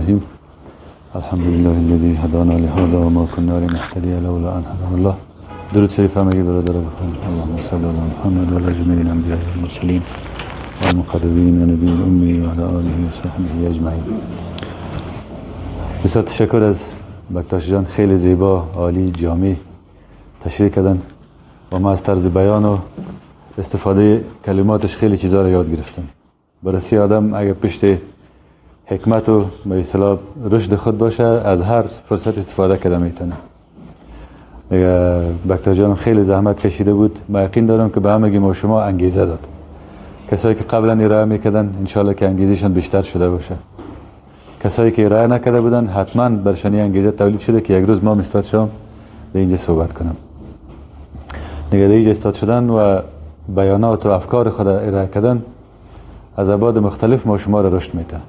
الرحیم. الحمد لله الذي هدانا لهذا وما كنا لنهتدي لولا ان هدانا الله. درود شریف همگی برادر بخونید. اللهم صل علی محمد و علی جمیع الانبیاء والمرسلین و المقربین و نبی الامی و علی آله و صحبه اجمعین. بسیار تشکر از بکتاش جان، خیلی زیبا، عالی، جامع تشریح کردن و ما از طرز بیان و استفاده کلماتش خیلی چیزا رو یاد گرفتم. برای آدم اگه پشت حکمت و به اصطلاح رشد خود باشه، از هر فرصت استفاده کرده میتونه. بکتر جان خیلی زحمت کشیده بود. من یقین دارم که به همگی ما شما انگیزه داد. کسایی که قبلا ارائه میکردن انشالله که انگیزشان بیشتر شده باشه. کسایی که ارائه نکرده بودن حتما برشانی انگیزه تولید شده که یک روز ما استاد شدم به اینجا صحبت کنم. دیگه اینجا استاد شدن و بیانات و افکار خود ارائه کردن از ابعاد مختلف ما شما را رشد میده.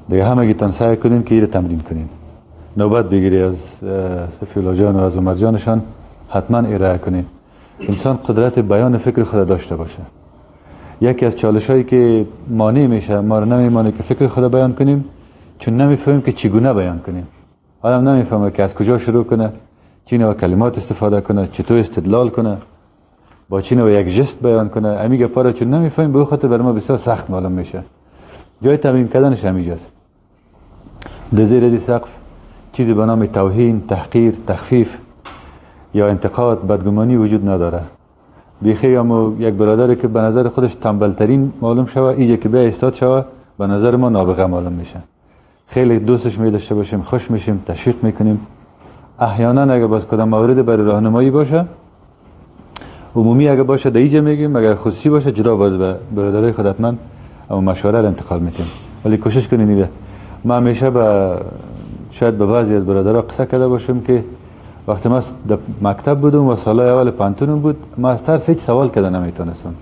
دیگه همگیتان سعی کنین که اینو تمرین کنین. نوبت بگیری از صفیولا جان و از عمر جانشان، حتما ارائه کنین. انسان قدرت بیان فکر خود داشته باشه. یکی از چالشایی که مانع میشه، ما رو نمیمانه که فکر خود بیان کنیم، چون نمیفهمیم که چگونه بیان کنیم. آدم نمیفهمه که از کجا شروع کنه، چی نوع کلمات استفاده کنه، چطور استدلال کنه، با چی نوع یک جست بیان کنه. امیگه پاره چون نمیفهمیم، به خاطر بر ما بسیار سخت معلوم میشه. جای تمرین کردنش همینجاست. در زیر از سقف چیزی به نام توهین، تحقیر، تخفیف یا انتقاد، بدگمانی وجود نداره. بیخی اما یک برادری که به نظر خودش تنبلترین معلوم شوه، اینجا که به استاد شوه به نظر ما نابغه معلوم میشه. خیلی دوستش می داشته باشیم، خوش میشیم، تشویق میکنیم. احیانا اگه باز کدام مورد برای راهنمایی باشه، عمومی اگه باشه در اینجا میگیم، اگر خصوصی باشه جدا باز به برادرای خود حتما اما مشوره رو انتقال میتیم. ولی کوشش کنین اینه. ما همیشه شاید به بعضی از برادرها قصه کرده باشم که وقتی ما در مکتب بودم و سال اول پانتونم بود، ما از ترس هیچ سوال کردن نمیتونستم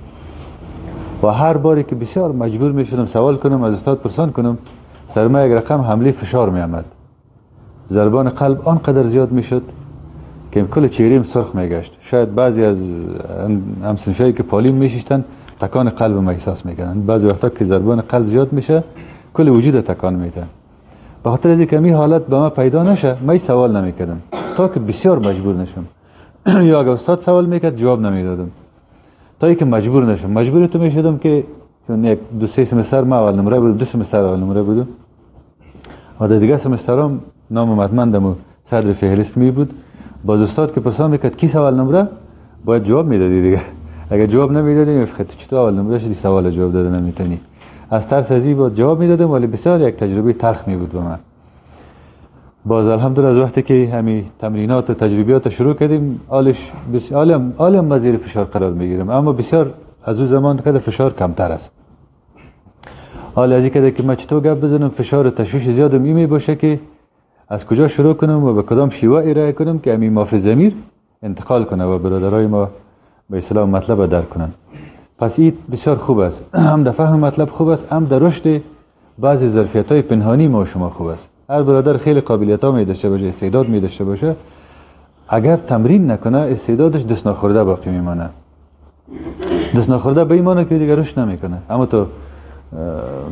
و هر باری که بسیار مجبور میشدم سوال کنم، از استاد پرسان کنم، سر ما یک رقم حمله فشار میامد. ضربان قلب آنقدر زیاد میشد که کل چهره‌ام سرخ میگشت. شاید بعضی از همسنشایی که پالیم میشیشتن تکان قلب ما احساس میکنن. بعضی وقتا که ضربان قلب زیاد میشه کل وجود تکان میده. به خاطر از اینکه این حالت به ما پیدا نشه، من سوال نمیکردم تا که بسیار مجبور نشم. یا اگه استاد سوال میکرد جواب نمیدادم تا اینکه مجبور نشم. مجبور تو میشدم که چون یک دو سه سمستر ما اول نمره بودم، دو سمستر اول نمره بودم و در دیگه سمسترام نام مطمئندم و صدر فهرست می بود. باز استاد که پرسان میکرد کی اول نمره، باید جواب میدادی دیگه. اگه جواب نمیدادی میگفت چطور اول نمره شدی سوال جواب داده نمیتونی. از ترس از این بود جواب میدادم، ولی بسیار یک تجربه تلخ می بود به من. باز الحمدلله از وقتی که همین تمرینات و تجربیات شروع کردیم، آلش بسیار عالم مزیر فشار قرار میگیرم، اما بسیار از اون زمان که فشار کمتر است. حال از اینکه که من چطور گپ بزنم، فشار و تشویش زیادم می باشه که از کجا شروع کنم و به کدام شیوه ارائه کنم که همین مافی ضمیر انتقال کنه و برادرای ما به اصطلاح مطلب درک کنن. پس این بسیار خوب است. هم در فهم مطلب خوب است، هم در رشد بعضی ظرفیت‌های پنهانی ما شما خوب است. هر برادر خیلی قابلیت‌ها می داشته باشه، استعداد می داشته باشه، اگر تمرین نکنه استعدادش دست نخورده باقی میمانه. دست نخورده به ایمانه که دیگه رشد نمیکنه، اما تو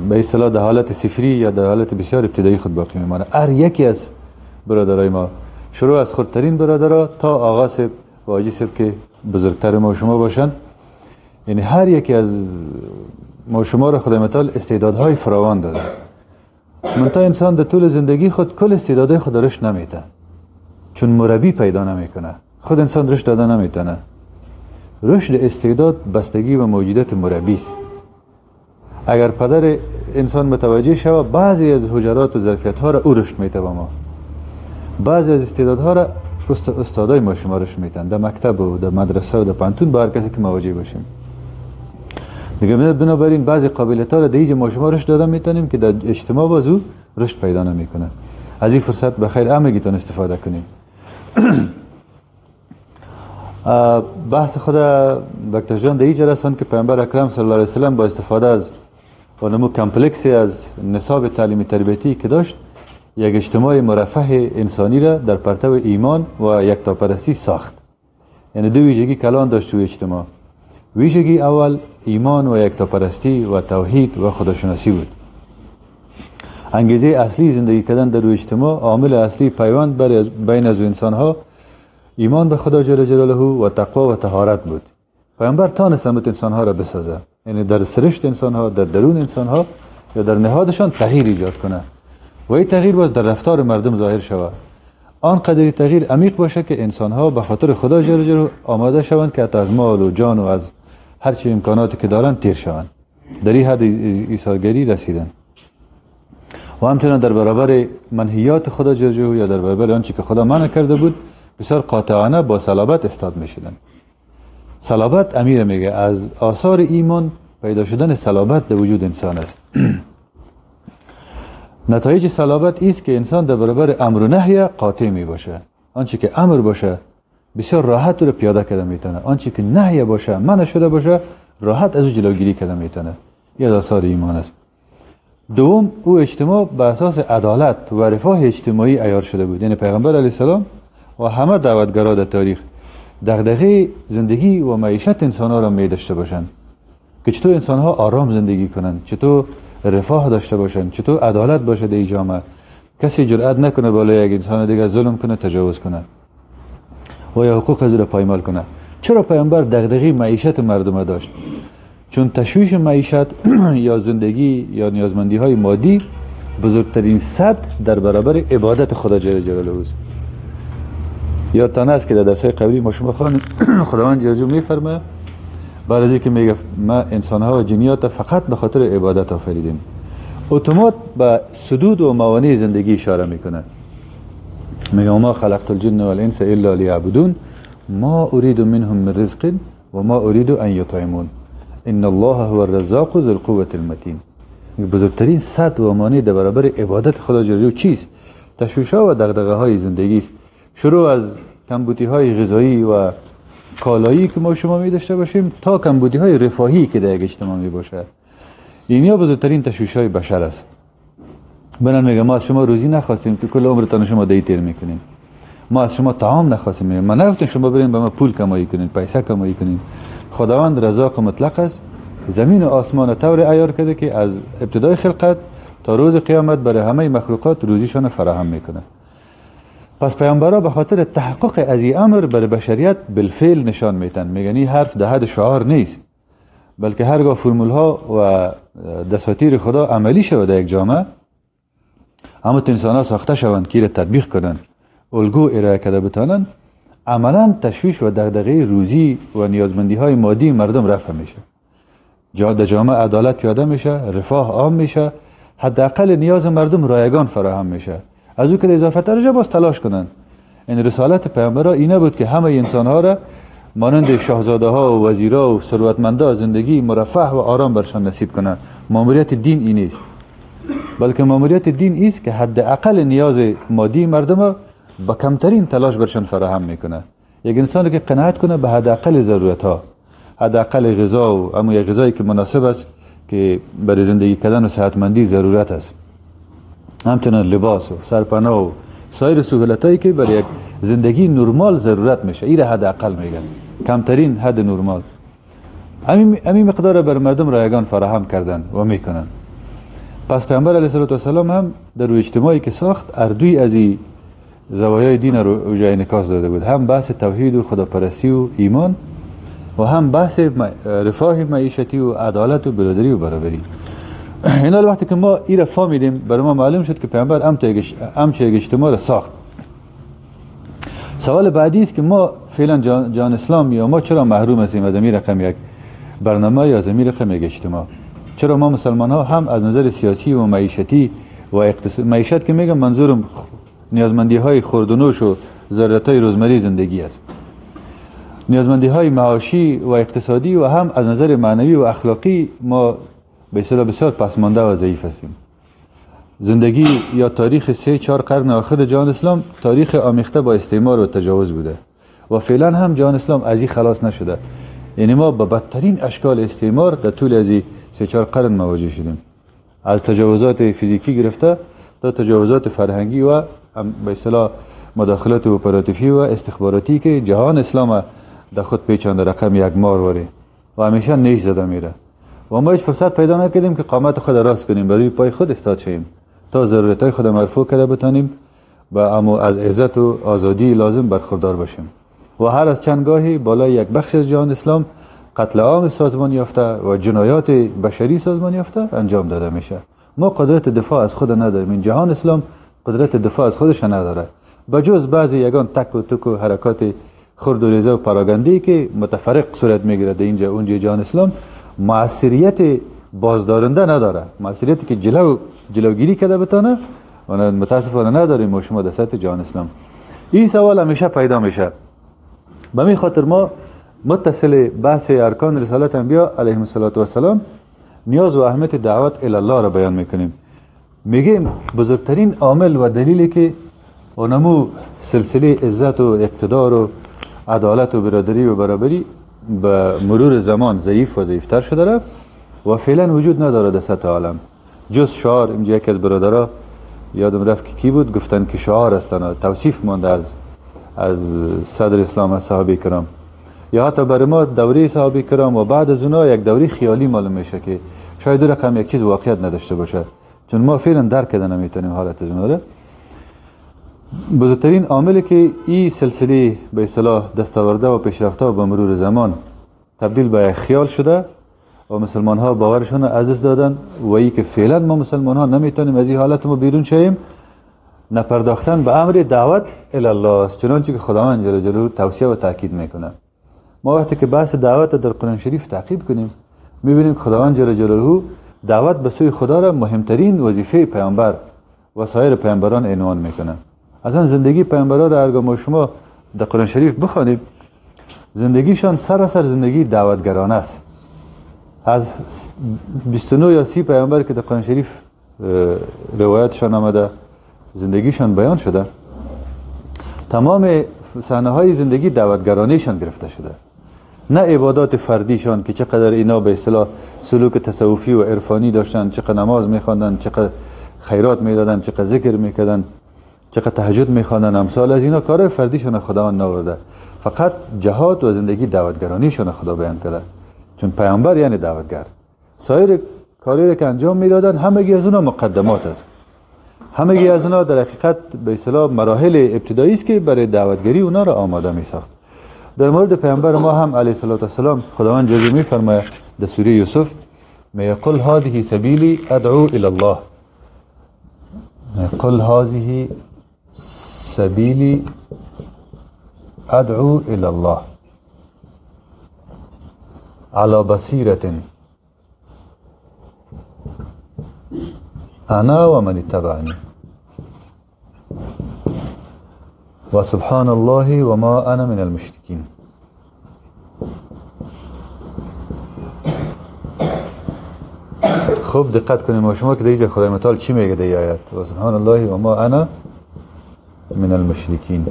به اصطلاح در حالت صفری یا در حالت بسیار ابتدایی خود باقی میمانه. هر یکی از برادرای ما، شروع از خردترین برادرها تا آقا صاحب و حاجی صاحب که بزرگتر ما شما باشن، یعنی هر یکی از ما شما را خدای متعال استعدادهای فراوان داده. منتها انسان در طول زندگی خود کل استعدادهای خود رشد نمیده، چون مربی پیدا نمیکنه. خود انسان رشد داده نمیتونه. رشد استعداد بستگی و موجودیت مربی است. اگر پدر انسان متوجه شود، بعضی از حجرات و ظرفیت‌ها را او رشد میده به ما. بعضی از استعدادها را استادای ما شما رشد میدن، در مکتب و در مدرسه و در پانتون، با هر کسی که مواجه باشیم. دیگه بنابراین بعضی قابلیت‌ها را در اینجا ما شما رشد دادن میتونیم که در اجتماع باز او رشد پیدا نمیکنه. از این فرصت بخیر همگیتون استفاده کنیم. بحث خود بکتر جان در اینجا رساند که پیامبر اکرم صلی الله علیه و سلم با استفاده از اونمو کمپلکسی از نصاب تعلیمی تربیتی که داشت، یک اجتماع مرفه انسانی را در پرتو ایمان و یکتاپرستی ساخت. یعنی دو ویژگی کلان داشت توی اجتماع. ویژگی اول ایمان و یکتاپرستی و توحید و خداشناسی بود. انگیزه اصلی زندگی کردن در روی اجتماع، عامل اصلی پیوند بین از انسان ها ایمان به خدا جل جلاله و تقوا و طهارت بود. پیامبر تانست انسان ها را بسازه، یعنی در سرشت انسان ها، در درون انسان ها یا در نهادشان تغییر ایجاد کنه و این تغییر باز در رفتار مردم ظاهر شود. آن قدری تغییر عمیق باشه که انسان ها به خاطر خدا جل جلاله آماده شوند که از مال و جان و از هر چی امکاناتی که دارن تیر شوند. در این حد ایثارگری رسیدن و همچنین در برابر منهیات خدا جل جلاله یا در برابر آنچه که خدا منع کرده بود بسیار قاطعانه با صلابت استاد میشدن. صلابت امیر میگه از آثار ایمان پیدا شدن صلابت در وجود انسان است. نتایج صلابت است که انسان در برابر امر و نهی قاطع می باشه. آنچه که امر باشه بسیار راحت رو پیاده کردن میتونه، آنچه که نهی باشه منع شده باشه راحت از او جلوگیری کردن میتونه. این از آثار ایمان است. دوم، او اجتماع به اساس عدالت و رفاه اجتماعی عیار شده بود. یعنی پیغمبر علیه السلام و همه دعوتگرا در تاریخ دغدغه زندگی و معیشت انسان‌ها را می داشته باشند که چطور انسان‌ها آرام زندگی کنند، چطور رفاه داشته باشند، چطور عدالت باشه در جامعه، کسی جرئت نکنه بالای یک انسان دیگه ظلم کنه، تجاوز کنه و یا حقوق از او را پایمال کنه. چرا پیامبر دغدغه معیشت مردم داشت؟ چون تشویش معیشت یا زندگی یا نیازمندی‌های مادی بزرگترین سد در برابر عبادت خدا جل جلاله است. یادتان است که در درس‌های قبلی ما شما خداوند جل جلاله می‌فرماید بعد از اینکه میگه ما انسان‌ها و جنیات فقط به خاطر عبادت آفریدیم، اتومات به سدود و موانع زندگی اشاره میکنه. میگه ما خلقت الجن والانس الا لیعبدون ما اريد منهم من رزق و ما اريد ان یطعمون ان الله هو الرزاق ذو القوة المتین. بزرگترین سد و مانع در برابر عبادت خدا جل جلاله چیست؟ تشویش‌ها و دغدغه‌های زندگی است. شروع از کمبودی‌های غذایی و کالایی که ما شما می داشته باشیم تا کمبودی‌های رفاهی که در یک اجتماع می باشه. اینیا بزرگترین تشویش‌های بشر است. برن میگه ما از شما روزی نخواستیم که کل عمرتان شما دی تیر میکنین. ما از شما طعام نخواستیم. ما نگفتیم شما برین به ما پول کمایی کنین، پیسه کمایی کنین. خداوند رزاق مطلق است. زمین و آسمان طور عیار کرده که از ابتدای خلقت تا روز قیامت برای همه مخلوقات روزیشان فراهم میکنه. پس پیامبرها به خاطر تحقق از این امر برای بشریت بالفعل نشان میتن. میگن این حرف ده حد شعار نیست، بلکه هرگاه فرمول ها و دساتیر خدا عملی شود در یک جامعه، اما انسان ها ساخته شوند که را تطبیق کنند، الگو ارائه کرده بتانند، عملا تشویش و دغدغه روزی و نیازمندی های مادی مردم رفع میشه. در جامعه عدالت پیاده میشه، رفاه عام میشه، حداقل نیاز مردم رایگان فراهم میشه. از او که اضافه تر باز تلاش کنند. این رسالت پیامبرها اینه بود که همه انسان ها را مانند شاهزاده ها و وزیرا و ثروتمندا زندگی مرفه و آرام برشان نصیب کنند. ماموریت دین این نیست، بلکه ماموریت دین است که حداقل نیاز مادی مردم با کمترین تلاش برشان فراهم میکنه. یک انسان که قناعت کنه به حداقل ضرورت ها، حداقل غذا و اما یک غذایی که مناسب است که برای زندگی کردن و صحتمندی ضرورت است، همچنین لباس و سرپناه و سایر سهولتایی که برای یک زندگی نرمال ضرورت میشه، این حداقل میگن، کمترین حد نرمال. همین مقدار بر مردم رایگان فراهم کردن و میکنن. پس پیامبر علیه السلام هم در روی اجتماعی که ساخت اردوی از این زوایای دین رو جای انعکاس داده بود، هم بحث توحید و خداپرستی و ایمان و هم بحث رفاه معیشتی و عدالت و برادری و برابری. اینا وقتی که ما این را فهمیدیم برای ما معلوم شد که پیامبر امچه یک اجتماع را ساخت. سوال بعدی است که ما فعلا جان اسلام یا ما چرا محروم هستیم از این رقم یک برنامه یا از این رقم یک اجتماع؟ چرا ما مسلمان ها هم از نظر سیاسی و معیشتی و معیشت که میگم منظورم نیازمندی های خوردنوش و ضرورت های روزمره زندگی است، نیازمندی های معاشی و اقتصادی و هم از نظر معنوی و اخلاقی ما به اصطلاح بسیار پسمانده و ضعیف هستیم. زندگی یا تاریخ 3-4 قرن آخر جهان اسلام تاریخ آمیخته با استعمار و تجاوز بوده و فعلا هم جهان اسلام از این خلاص نشده. یعنی ما با بدترین اشکال استعمار در طول از 3-4 قرن مواجه شدیم، از تجاوزات فیزیکی گرفته تا تجاوزات فرهنگی و به اصطلاح مداخلات اپراتیفی و استخباراتی که جهان اسلام در خود پیچانده، رقم یک مارواره و همیشه نیش زده میره و ما هیچ فرصت پیدا نکردیم که قامت خود راست کنیم، برای پای خود استاد شیم. تا ضرورت های خود مرفوع کرده بتانیم و اما از عزت و آزادی لازم برخوردار باشیم. و هر از چند گاهی بالای یک بخش از جهان اسلام قتل عام سازمان یافته و جنایات بشری سازمان یافته انجام داده میشه. ما قدرت دفاع از خود نداریم. این جهان اسلام قدرت دفاع از خودش نداره، بجز بعضی یگان تک و تک و حرکات خرد و ریزه و پراگنده‌ای که متفرق صورت میگیره در اینجا اونجا جهان اسلام، موثریت بازدارنده نداره، موثریتی که جلوگیری کرده بتانه و متاسفانه نداریم ما شما در سطح جهان اسلام. این سوال همیشه پیدا میشه. به همین خاطر ما متصل بحث ارکان رسالت انبیا علیهم السلام نیاز و اهمیت دعوت الی الله را بیان میکنیم. میگیم بزرگترین عامل و دلیلی که اونمو سلسله عزت و اقتدار و عدالت و برادری و برابری به مرور زمان ضعیف و ضعیفتر شده رفت و فعلا وجود نداره در سطح عالم جز شعار. اینجا یک از برادرها یادم رفت که کی بود گفتن که شعار هستن، توصیف مانده از صدر اسلام، از صحابه کرام، یا حتی برای ما دوره صحابه کرام و بعد از اونها یک دوره خیالی معلوم میشه که شاید رقم یک چیز واقعیت نداشته باشه، چون ما فعلا درک کردن نمیتونیم حالت از اونها. بزرگترین عاملی که این سلسله به اصطلاح دستاورده و پیشرفته و به مرور زمان تبدیل به یک خیال شده و مسلمان ها باورشون از دست دادن و ای که فعلا ما مسلمان ها نمیتونیم از این حالت ما بیرون شیم، نپرداختن به امر دعوت الی الله است، چنانچه که خداوند جل جلاله توصیه و تاکید میکنه. ما وقتی که بحث دعوت در قرآن شریف تعقیب کنیم میبینیم خداوند جل جلاله دعوت به سوی خدا را مهمترین وظیفه پیامبر و سایر پیامبران عنوان میکنه. اصلا زندگی پیامبران را اگر ما شما در قرآن شریف بخوانیم، زندگیشان سراسر زندگی دعوتگرانه است. از 29 یا 30 پیامبر که در قرآن شریف روایتشان آمده، زندگیشان بیان شده، تمام صحنه های زندگی دعوتگرانیشان گرفته شده، نه عبادات فردیشان که چقدر اینا به اصطلاح سلوک تصوفی و عرفانی داشتن، چقدر نماز میخواندن، چقدر خیرات میدادن، چقدر ذکر میکردن، چقدر تهجد میخواندن، امثال از اینا کار فردیشان خداوند نآورده. فقط جهاد و زندگی دعوتگرانیشان خدا بیان کرده، چون پیامبر یعنی دعوتگر. سایر کاری که انجام میدادن همگی از اونها مقدمات است، همگی از اونها در حقیقت به اصطلاح مراحل ابتدایی است که برای دعوتگری اونا را آماده میساخت. در مورد پیامبر ما هم علیه السلام خداوند جل میفرماید در سوره یوسف، میقل هذه سبیلی ادعو الی الله، قل هذه سبیلی ادعو الی الله على بصیرة انا و من اتبعنی و سبحان الله و ما انا من المشرکین. خوب دقت کنیم و شما که دیگه خدای متعال چی میگه در آیت و سبحان الله و ما انا من المشرکین.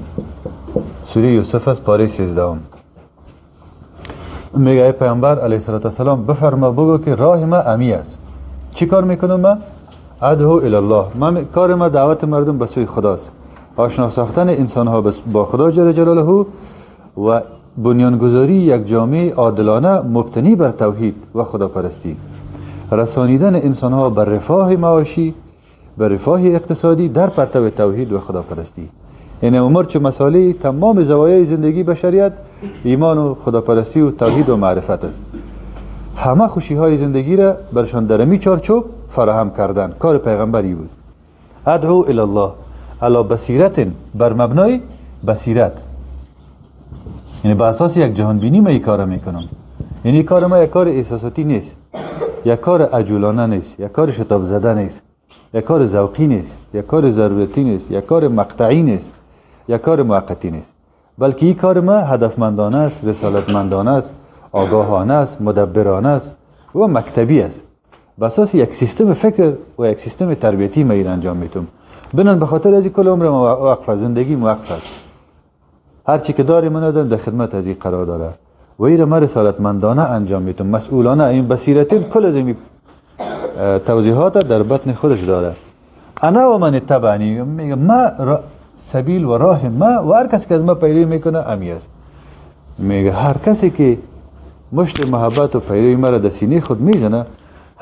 سوره یوسف از پاره 13 میگه ای پیامبر علیه السلام بفرما بگو که راه ما امی است. چی کار میکنم من؟ ادعو الی الله، من کار ما دعوت مردم به سوی خداست، آشنا ساختن انسان ها با خدا جل جلاله و بنیانگذاری یک جامعه عادلانه مبتنی بر توحید و خداپرستی، رسانیدن انسان ها بر رفاه معاشی، بر رفاه اقتصادی در پرتو توحید و خداپرستی. این امور چه مسائل تمام زوایای زندگی بشریت ایمان و خداپرستی و توحید و معرفت است. همه خوشی های زندگی را برشان در می چارچوب فراهم کردن کار پیغمبری بود. ادعو الی الله علی بصیرت، بر مبنای بصیرت، یعنی بر اساس یک جهان بینی ما این کار میکنم. یعنی کار ما یک کار احساساتی نیست، یک کار عجولانه نیست، یک کار شتاب زده نیست، یک کار ذوقی نیست، یک کار ضرورتی نیست، یک کار مقطعی نیست، یک کار موقتی نیست، بلکه این کار ما هدفمندانه است، رسالتمندانه است، آگاهانه است، مدبرانه است و مکتبی است. بر اساس یک سیستم فکر و یک سیستم تربیتی ما این انجام میتونم. بنان به خاطر از این کل عمر موقف، زندگی موقف است. هر چی که داریم من در خدمت از این قرار داره و این را ما رسالتمندانه انجام میتونم، مسئولانه. این بصیرتین کل از این توضیحات در بطن خودش داره. انا و من اتبعنی، میگه ما سبیل و راه ما و هر کسی که از ما پیروی میکنه امی است. میگه هر کسی که مشت محبت و پیروی ما را در سینه خود میزنه،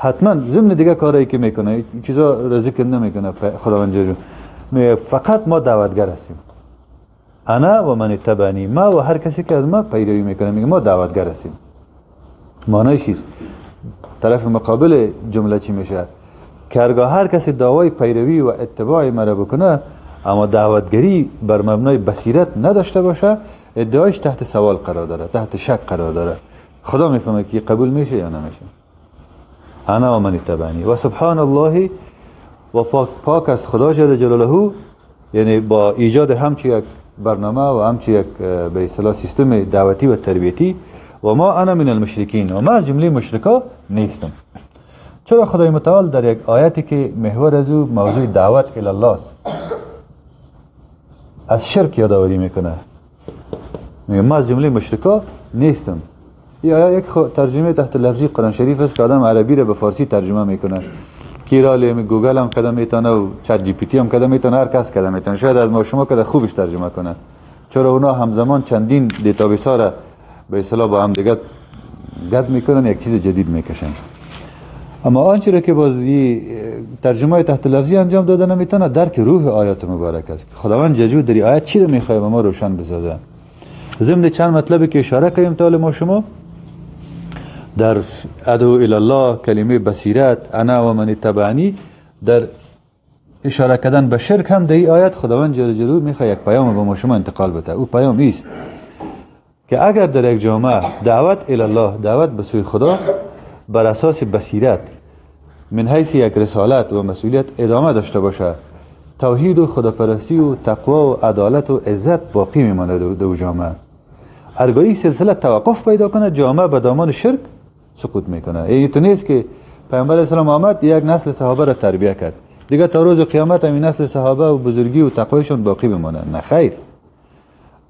حتما ضمن دیگه کاری که میکنه چیزا را ذکر نمیکنه خداوند جل جلاله، فقط ما دعوتگر هستیم. انا و من اتبعنی، ما و هر کسی که از ما پیروی میکنه میگه ما دعوتگر هستیم. معنیش چیست؟ طرف مقابل جمله چی میشه؟ که هر کسی دعوای پیروی و اتباع مرا بکنه اما دعوتگری بر مبنای بصیرت نداشته باشه، ادعایش تحت سوال قرار داره، تحت شک قرار داره. خدا میفهمه که قبول میشه یا نمیشه. انا و من اتبعنی و سبحان الله و پاک از خدا جل جلاله، یعنی با ایجاد همچی یک برنامه و همچی یک به اصطلاح سیستم دعوتی و تربیتی، و ما انا من المشرکین، و ما از جمله مشرکا نیستم. چرا خدای متعال در یک آیتی که محور از او موضوع دعوت الی الله است از شرک یادآوری میکنه، میگه ما از جمله مشرکا نیستم. یا یک ترجمه تحت لفظی قرآن شریف است که آدم عربی را به فارسی ترجمه میکنه. کیرال گوگل هم کدام میتونه و چت جی پی تی هم کدام میتونه، هر کس کدام میتونه. شاید از ما شما کده خوبش ترجمه کنه، چرا اونا همزمان چندین دیتابیس ها را به اصطلاح با هم دیگه گد میکنن، یک چیز جدید میکشن. اما آنچه را که بازی ترجمه تحت لفظی انجام داده نمیتونه، درک روح آیات مبارک است. خداوند جل در آیات چی را میخواد ما روشن بسازه. ضمن چند مطلبی که اشاره کردیم تا ما شما در ادعو الی الله، کلمه بصیرت، انا و من اتبعنی، در اشاره کردن به شرک هم در این آیت خداوند جل جلاله میخواد یک پیام به ما شما انتقال بده. او پیام ایست که اگر در یک جامعه دعوت الی الله، دعوت به سوی خدا بر اساس بصیرت من حیث یک رسالت و مسئولیت ادامه داشته باشه، توحید و خداپرستی و تقوا و عدالت و عزت باقی میماند در جامعه. هرگاهی سلسله توقف پیدا کنه، جامعه به دامان شرک سقوط میکنه. این تو نیست که پیامبر اسلام آمد یک نسل صحابه را تربیت کرد دیگه تا روز قیامت این نسل صحابه و بزرگی و تقوایشون باقی بمانه. نه خیر.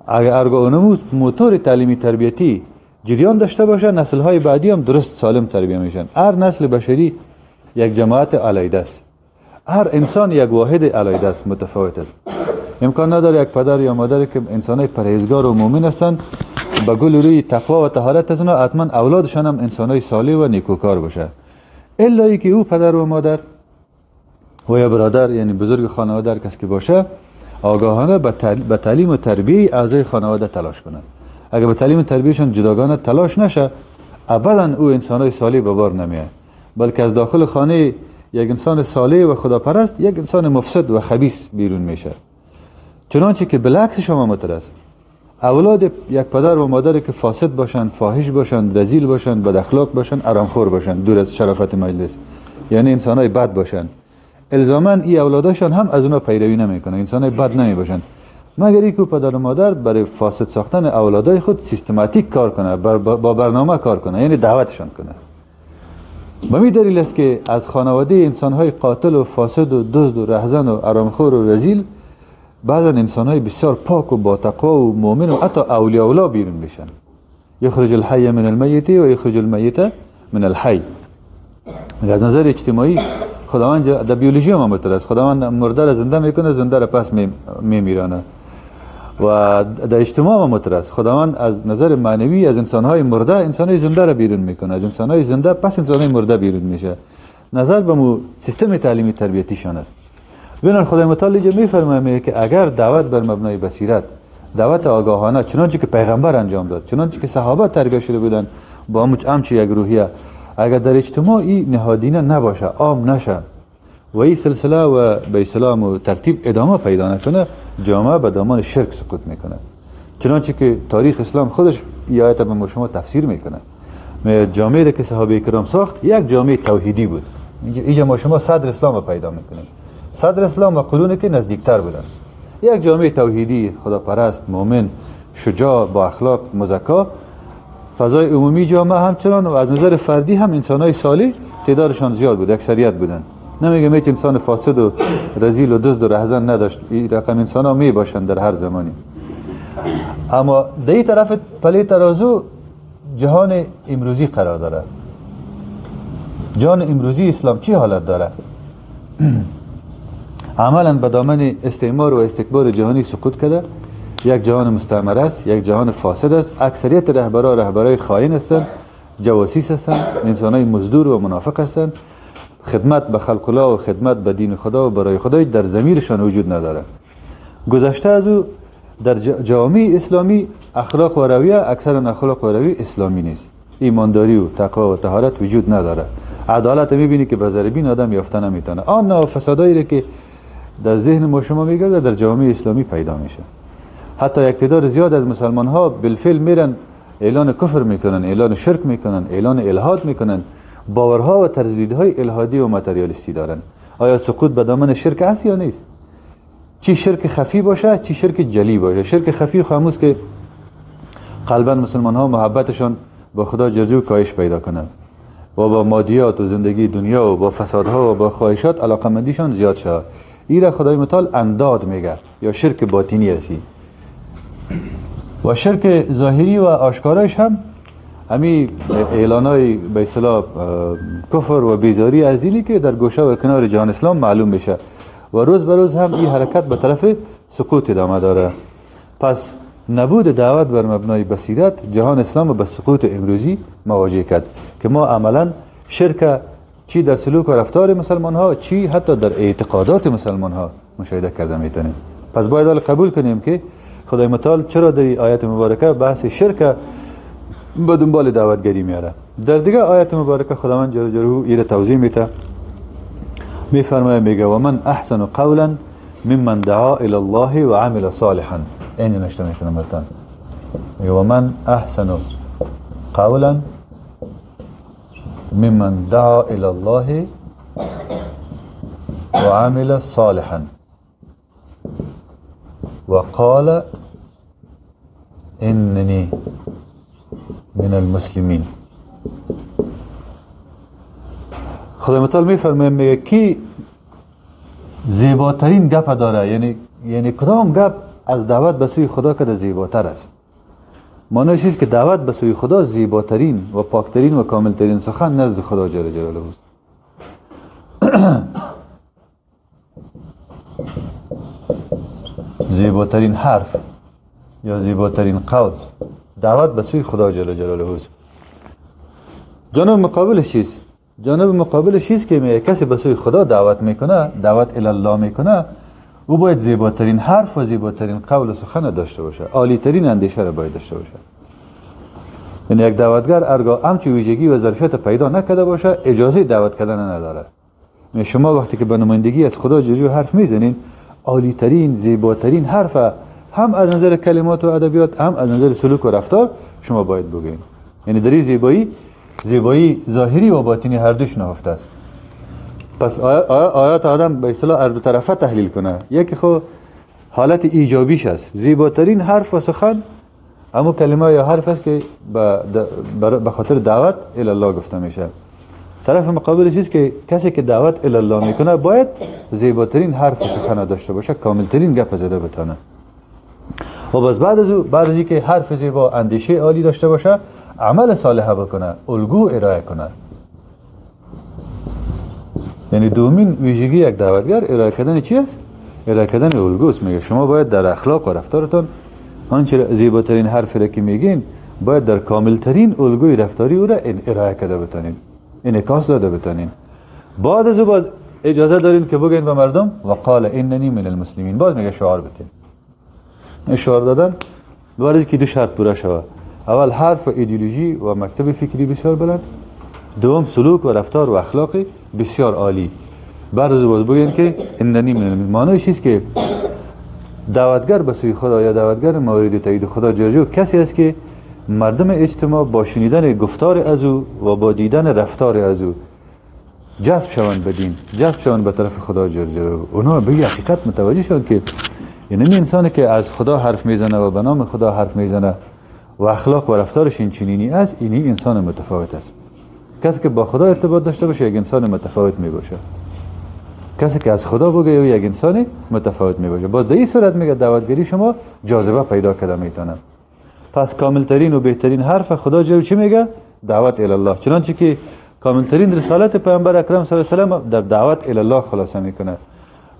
اگر ارگو موتور تعلیمی تربیتی جریان داشته باشه، نسل های بعدی هم درست سالم تربیت میشن. هر نسل بشری یک جماعت علیده است، هر انسان یک واحد علیده است، متفاوت است. امکان نداره یک پدر یا مادر که انسانای پرهیزگار و مؤمن هستن با گل روی تقوا و طهارت از اونا حتما اولادشان هم انسانای صالح و نیکوکار باشه، الا ای که او پدر و مادر و یا برادر یعنی بزرگ خانواده کسی که باشه آگاهانه به تعلیم و تربیه اعضای خانواده تلاش کنه. اگر به تعلیم و تربیهشون جداگانه تلاش نشه، ابدا او انسانای صالح به بار نمیاد، بلکه از داخل خانه یک انسان صالح و خداپرست یک انسان مفسد و خبیث بیرون میشه. چنانچه که بالعکس شما مترس اولاد یک پدر و مادر که فاسد باشن، فاحش باشن، رذیل باشن، بد اخلاق باشن، آرامخور باشن، دور از شرافت مجلس، یعنی انسانای بد باشن، الزاما این اولاداشان هم از اونا پیروی نمیکنن، انسانای بد نمی باشن، مگر اینکه پدر و مادر برای فاسد ساختن اولادای خود سیستماتیک کار کنه، با برنامه کار کنه، یعنی دعوتشان کنه. به می دلیل است که از خانواده انسانهای قاتل و فاسد و دزد و رهزن و آرامخور و رذیل بعضا انسانهای بسیار پاک و با تقوا و مؤمن و حتی اولیاء الله بیرون میشن. یخرج الحی من المیت و یخرج المیت من الحی. از نظر اجتماعی خداوند در بیولوژی هم مترس، خداوند مرده را زنده میکنه، زنده را پس میمیرانه. و در اجتماع هم مترس، خداوند از نظر معنوی از انسانهای مرده انسانهای زنده را بیرون میکنه، از انسانهای زنده پس انسانهای مرده بیرون میشه. نظر به مو سیستم تعلیمی تربیتیشان است. بنابراین خدای متعال اینجا میفرماید که اگر دعوت بر مبنای بصیرت، دعوت آگاهانه چنانچه که پیغمبر انجام داد، چنانچه که صحابه تربیت شده بودن با همچه یک روحیه، اگر در اجتماع این نهادینه نباشه، عام نشه و این سلسله و به اسلام و ترتیب ادامه پیدا نکنه، جامعه به دامان شرک سقوط میکنه. چنانچه که تاریخ اسلام خودش آیت به شما تفسیر میکنه. جامعه که صحابه کرام ساخت یک جامعه توحیدی بود. اینجا ما شما صدر اسلام رو پیدا میکنیم. صدر اسلام و قرونه که نزدیکتر بودن. یک جامعه توحیدی، خداپرست، مؤمن، شجاع، با اخلاق، مزکا. فضای عمومی جامعه همچنان و از نظر فردی هم انسانای صالح تعدادشان زیاد بود، اکثریت بودن. نمیگم هیچ انسان فاسد و رذیل و دزد و رهزن نداشت، این رقم انسان ها می باشند در هر زمانی. اما در این طرف پله ترازو جهان امروزی قرار داره. جهان امروزی اسلام چی حالت داره؟ عملا به دامن استعمار و استکبار جهانی سقوط کرده. یک جهان مستعمر است، یک جهان فاسد است. اکثریت رهبرای خائن هستند. جواسیس هستن، انسانای مزدور و منافق هستن. خدمت به خلق الله و خدمت به دین خدا و برای خدای در ضمیرشان وجود نداره. گذشته از او در جامعه اسلامی اخلاق و رویه اکثرا اخلاق و رویه اسلامی نیست. ایمانداری و تقوا و طهارت وجود نداره. عدالت میبینی که به ضربین آدم یافته نمیتونه. آن نوع فسادایی که در ذهن ما شما میگرده در جامعه اسلامی پیدا میشه. حتی اقتدار زیاد از مسلمان ها بالفعل میرن اعلان کفر میکنن، اعلان شرک میکنن، اعلان الحاد میکنن. باورها و ترزیدهای الحادی و ماتریالیستی دارن. آیا سقوط به دامن شرک است یا نیست؟ چی شرک خفی باشه چی شرک جلی باشه. شرک خفی خاموس که قلبا مسلمان ها محبتشان با خدا جرجو کاهش پیدا کنند و با مادیات و زندگی دنیا و با فسادها و با خواهشات علاقمندیشان زیاد شد. ایره خدای متعال انداد میگه یا شرک باطنی هستی. و شرک ظاهری و آشکارایش هم همی اعلانای به اصطلاح کفر و بیزاری از دینی که در گوشه و کنار جهان اسلام معلوم بشه و روز به روز هم این حرکت به طرف سقوط ادامه داره. پس نبود دعوت بر مبنای بصیرت جهان اسلام به سقوط امروزی مواجه کرد که ما عملا شرک چی در سلوک و رفتار مسلمان ها چی حتی در اعتقادات مسلمان ها مشاهده کرده میتونیم. پس باید قبول کنیم که خدای متعال چرا در آیت مبارکه بحث شرک به دنبال دعوتگری میاره. در دیگه آیت مبارکه خداوند جل جلاله ایره توضیح میده، میفرماید میگه و من احسن قولا ممن دعا الى الله و عمل صالحا. این نشته میکنم براتون. میگه و من احسن قولا ممن دعا الى الله و عمل صالحا و قال اننی من المسلمین. خدای متعال میفرماید میگه کی زیباترین گپ داره، یعنی کدام گپ از دعوت به سوی خدا که زیباتر است. معنیش است که دعوت به سوی خدا زیباترین و پاکترین و کاملترین سخن نزد خدا جل جلاله است. زیباترین حرف یا زیباترین قول دعوت به سوی خدا جل جلاله است. جانب مقابلش چیست؟ جانب مقابلش چیست که کسی به سوی خدا دعوت میکنه، دعوت الی الله میکنه، او باید زیباترین حرف و زیباترین قول و سخن داشته باشه، عالی ترین اندیشه را باید داشته باشه. یعنی یک دعوتگر هرگاه همچی ویژگی و ظرفیت پیدا نکرده باشه اجازه دعوت کردن نداره. شما وقتی که به نمایندگی از خدا جل جلاله حرف میزنین، عالی ترین زیباترین حرف هم از نظر کلمات و ادبیات هم از نظر سلوک و رفتار شما باید بگین. یعنی در این زیبایی ظاهری و باطنی هر دوش نهفته است. پس آیات آدم به اصطلاح هر دو طرفه تحلیل کنه. یکی خو حالت ایجابیش است، زیباترین حرف و سخن اما کلمه یا حرف است که به خاطر دعوت الی الله گفته میشه. طرف مقابل چیز که کسی که دعوت الی الله میکنه باید زیباترین حرف و سخن داشته باشه، کاملترین گپ زده بتونه. و باز بعد از اینکه حرف زیبا، اندیشه عالی داشته باشه، عمل صالح بکنه، الگو ارائه کنه. یعنی دومین ویژگی یک دعوتگر ارائه کردن چی است؟ ارائه کردن الگوست. میگه شما باید در اخلاق و رفتارتون آنچه زیباترین حرفی را که میگین باید در کاملترین الگوی رفتاری او را ارائه کرده بتونین، انعکاس داده بتونین. بعد از باز اجازه دارین که بگین به مردم و قال اننی من المسلمین. باز میگه شعار بتین. شعار دادن باید که دو شرط پورا شود. اول حرف و ایدئولوژی و مکتب فکری بسیار بلند، دوم سلوک و رفتار و اخلاقی بسیار عالی. بعد از باز بگین که اننی من المسلمین. معنیش است که دعوتگر به سوی خدا یا دعوتگر مورد تایید خدا جل کسی است که مردم اجتماع با شنیدن گفتار از او و با دیدن رفتار از او جذب شوند به دین، جذب شوند به طرف خدا جل جلاله. اونا به حقیقت متوجه شوند که این انسانی که از خدا حرف میزنه و به نام خدا حرف میزنه و اخلاق و رفتارش این چنینی است، این انسان متفاوت است. کسی که با خدا ارتباط داشته باشه یک انسان متفاوت می باشه. کسی که از خدا بگه یک انسان متفاوت می باشه. باز در این صورت میگه دعوتگری شما جاذبه پیدا کرده میتونه. پس کاملترین و بهترین حرف خدا جل چی میگه؟ دعوت الی الله. چنانچه که کاملترین رسالت پیامبر اکرم صلی الله علیه و سلم در دعوت الی الله خلاصه میکنه.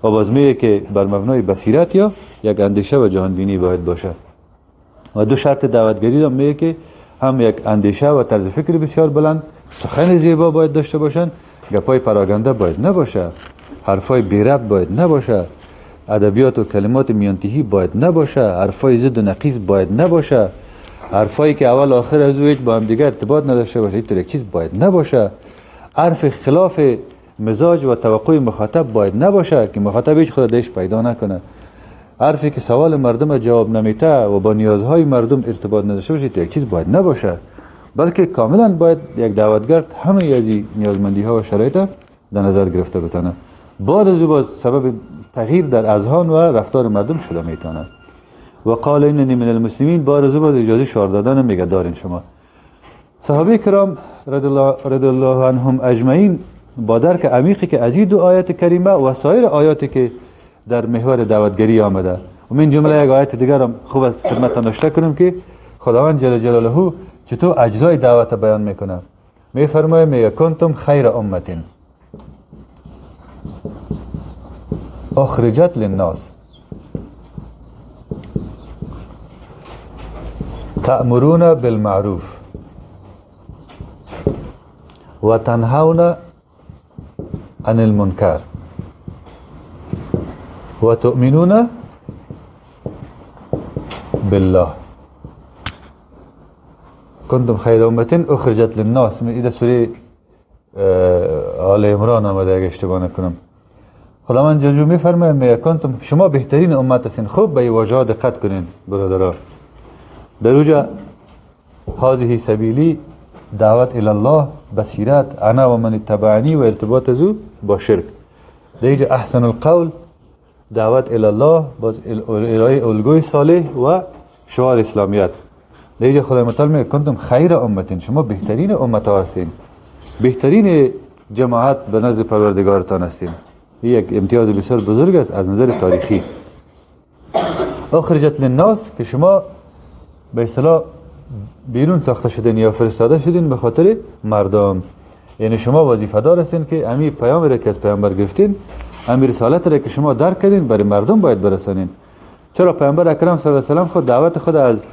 و باز میگه که بر مبنای بصیرت یا یک اندیشه و جهان بینی باید باشه. و دو شرط دعوتگری را میگه که هم یک اندیشه و طرز فکر بسیار بلند، سخن زیبا باید داشته باشن، گپای پراگنده باید نباشه، حرفای بی ربط باید نباشه، ادبیات و کلمات میانتهی باید نباشه، حرفای ضد و نقیض باید نباشه، حرفایی که اول آخر از هیچ با هم دیگر ارتباط نداشته باشه، این یک چیز باید نباشه، حرف خلاف مزاج و توقع مخاطب باید نباشه که مخاطب هیچ خود دیش پیدا نکنه، حرفی که سوال مردم جواب نمیده و با نیازهای مردم ارتباط نداشته باشه، یک چیز باید نباشه، بلکه کاملا باید یک دعوتگر همه از این نیازمندی ها و شرایط در نظر گرفته بتونه. بعد از باز سبب تغییر در اذهان و رفتار مردم شده میتونه. و قال اننی من المسلمین، بعد از باز اجازه شعار دادن میگه دارین شما. صحابه کرام رضی الله عنهم اجمعین با درک عمیقی که از این دو آیت کریمه و سایر آیاتی که در محور دعوتگری آمده و من جمله یک آیت دیگر هم خوب است خدمتتان نشته کنم که خداوند جل جلاله چطور اجزای دعوت بیان میکنه. میفرماید میگه کنتم خیر امت اخرجت للناس تأمرون بالمعروف و تنهون عن المنکر و تؤمنون بالله. کنتم خیر امت اخرجت للناس، این سوره آل عمران آمده اگه اشتباه نکنم. خداوند جل جلاله میفرماید میگه کنتم، شما بهترین امت هستین. خوب به این واژه دقت کنین برادرها. در اوجا هذه سبیلی دعوت الی الله بصیرت انا و من اتبعنی و ارتباط ازو با شرک. در اینجا احسن القول دعوت الی الله باز ارائه الگوی صالح و شعار اسلامیت. در اینجا خدای متعال میگه کنتم خیر امتین، شما بهترین امت ها هستین، بهترین جماعت به نزد پروردگارتان هستین. این یک امتیاز بسیار بزرگ است از نظر تاریخی. اخرجت للناس که شما به اصطلاح بیرون ساخته شدین یا فرستاده شدین به خاطر مردم، یعنی شما وظیفه دار هستین که امی پیام را که از پیامبر گرفتین، امی رسالت را که شما درک کردین برای مردم باید برسانین. چرا پیامبر اکرم صلی الله علیه و خود دعوت خود از